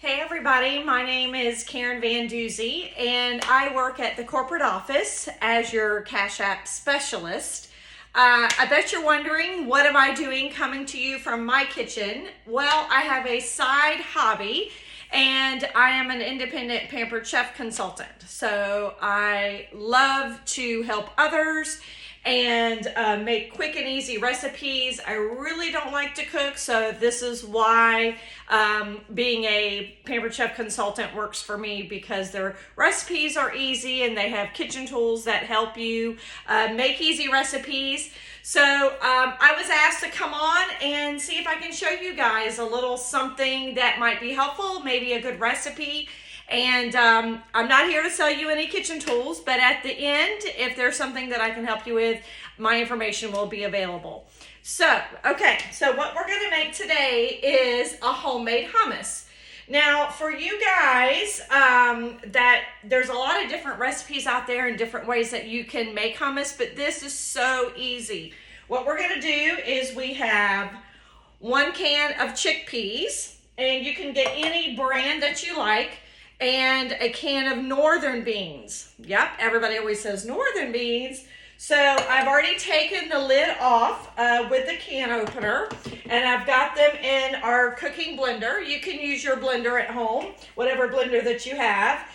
Hey everybody, my name is Karin Van Doozy and I work at the corporate office as your Cash App specialist. I bet you're wondering, what am I doing coming to you from my kitchen? Well, I have a side hobby and I am an independent pampered chef consultant. So I love to help others and make quick and easy recipes. I really don't like to cook, so this is why being a pampered chef consultant works for me, because their recipes are easy and they have kitchen tools that help you make easy recipes. So I was asked to come on and see if I can show you guys a little something that might be helpful, maybe a good recipe. And I'm not here to sell you any kitchen tools, but at the end, if there's something that I can help you with, my information will be available. So what we're gonna make today is a homemade hummus. Now, for you guys, that there's a lot of different recipes out there and different ways that you can make hummus, but this is so easy. What we're gonna do is we have 1 can of chickpeas, and you can get any brand that you like, and a can of northern beans. Yep, everybody always says northern beans. So I've already taken the lid off with the can opener, and I've got them in our cooking blender. You can use your blender at home, whatever blender that you have.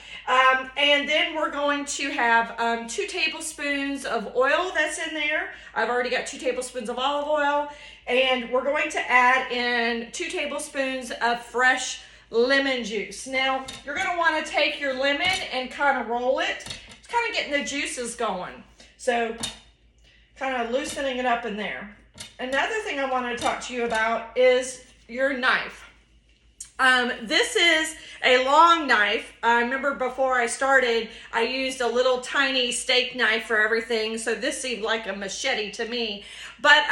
And then we're going to have 2 tablespoons of oil that's in there. I've already got 2 tablespoons of olive oil, and we're going to add in 2 tablespoons of fresh lemon juice. Now, you're going to want to take your lemon and kind of roll it. It's kind of getting the juices going. So, kind of loosening it up in there. Another thing I want to talk to you about is your knife. This is a long knife. I remember before I started, I used a little tiny steak knife for everything, so this seemed like a machete to me. But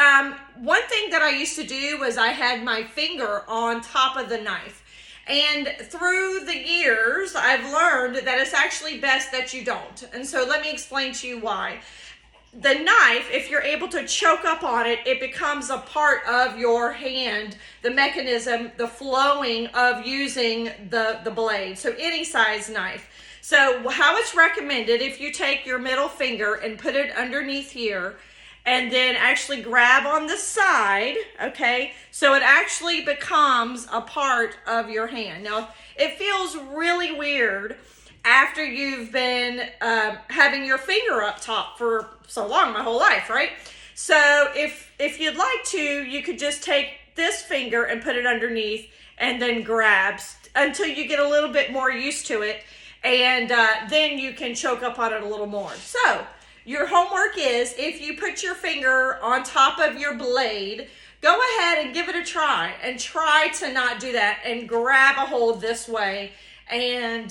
one thing that I used to do was I had my finger on top of the knife. And through the years, I've learned that it's actually best that you don't. And so let me explain to you why. The knife, if you're able to choke up on it, it becomes a part of your hand, the mechanism, the flowing of using the blade. So any size knife. So how it's recommended, if you take your middle finger and put it underneath here, and then actually grab on the side, okay? So it actually becomes a part of your hand. Now, it feels really weird after you've been having your finger up top for so long, my whole life, right? So if you'd like to, you could just take this finger and put it underneath and then grab until you get a little bit more used to it, and then you can choke up on it a little more. So, your homework is, if you put your finger on top of your blade, go ahead and give it a try, and try to not do that, and grab a hold this way, and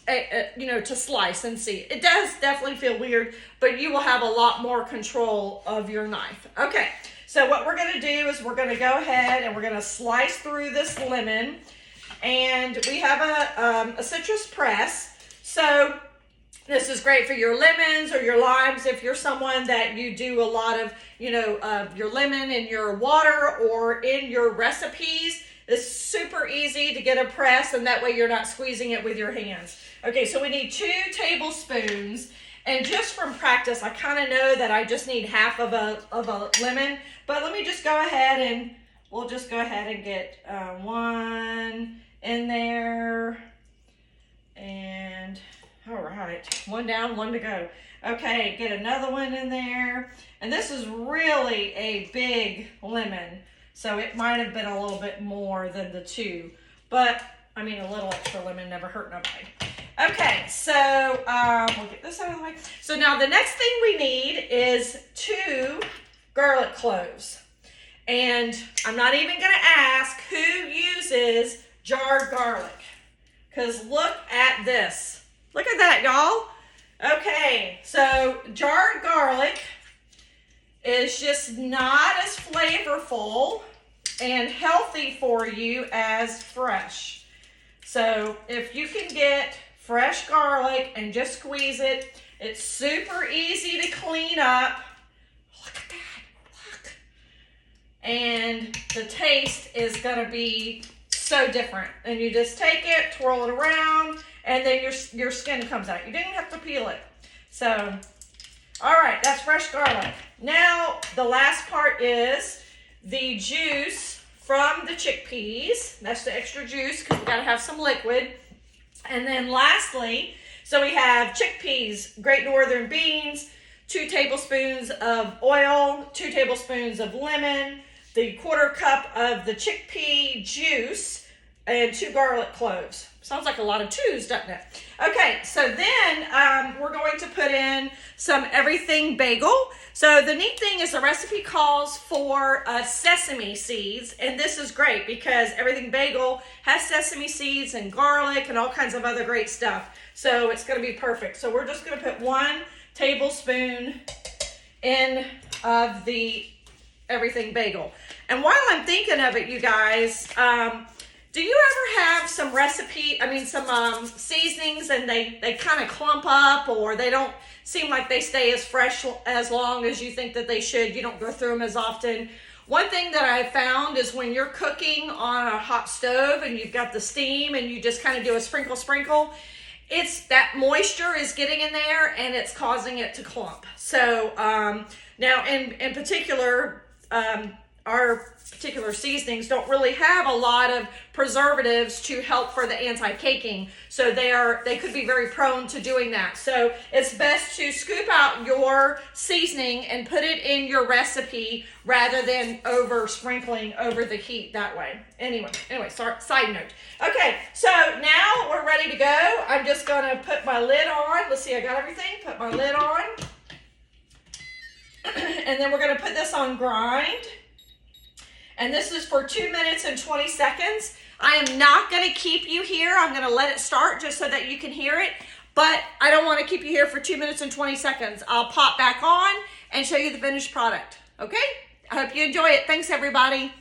to slice and see. It does definitely feel weird, but you will have a lot more control of your knife. Okay, so what we're gonna do is we're gonna go ahead and we're gonna slice through this lemon, and we have a citrus press. So this is great for your lemons or your limes if you're someone that you do a lot of, your lemon in your water or in your recipes. It's super easy to get a press, and that way you're not squeezing it with your hands. Okay, so we need 2 tablespoons, and just from practice, I kind of know that I just need half of a lemon, but let me just go ahead and we'll just go ahead and get 1 in there, and all right, 1 down, 1 to go. Okay, get another one in there. And this is really a big lemon, so it might have been a little bit more than the 2. But, I mean, a little extra lemon never hurt nobody. Okay, so we'll get this out of the way. So now the next thing we need is 2 garlic cloves. And I'm not even going to ask who uses jarred garlic, because look at this. Look at that, y'all. Okay, so jarred garlic is just not as flavorful and healthy for you as fresh. So if you can get fresh garlic and just squeeze it, it's super easy to clean up. Look at that, look. And the taste is gonna be so so different. And you just take it, twirl it around, and then your skin comes out. You didn't have to peel it. So, all right, that's fresh garlic. Now, the last part is the juice from the chickpeas. That's the extra juice because we gotta have some liquid. And then lastly, so we have chickpeas, Great Northern beans, 2 tablespoons of oil, 2 tablespoons of lemon, the 1/4 cup of the chickpea juice, and 2 garlic cloves. Sounds like a lot of 2s, doesn't it? Okay, so then we're going to put in some Everything Bagel. So the neat thing is the recipe calls for sesame seeds, and this is great because Everything Bagel has sesame seeds and garlic and all kinds of other great stuff. So it's going to be perfect. So we're just going to put 1 tablespoon in of the Everything Bagel. And while I'm thinking of it, you guys, do you ever have some some seasonings and they kind of clump up, or they don't seem like they stay as fresh as long as you think that they should? You don't go through them as often. One thing that I found is when you're cooking on a hot stove and you've got the steam and you just kind of do a sprinkle, it's that moisture is getting in there and it's causing it to clump. So now in particular, our particular seasonings don't really have a lot of preservatives to help for the anti-caking. So they could be very prone to doing that. So it's best to scoop out your seasoning and put it in your recipe rather than over sprinkling over the heat that way. Anyway, sorry, side note. Okay, so now we're ready to go. I'm just gonna put my lid on. Let's see, I got everything. Put my lid on. And then we're gonna put this on grind. And this is for 2 minutes and 20 seconds. I am not going to keep you here. I'm going to let it start just so that you can hear it. But I don't want to keep you here for 2 minutes and 20 seconds. I'll pop back on and show you the finished product. Okay? I hope you enjoy it. Thanks, everybody.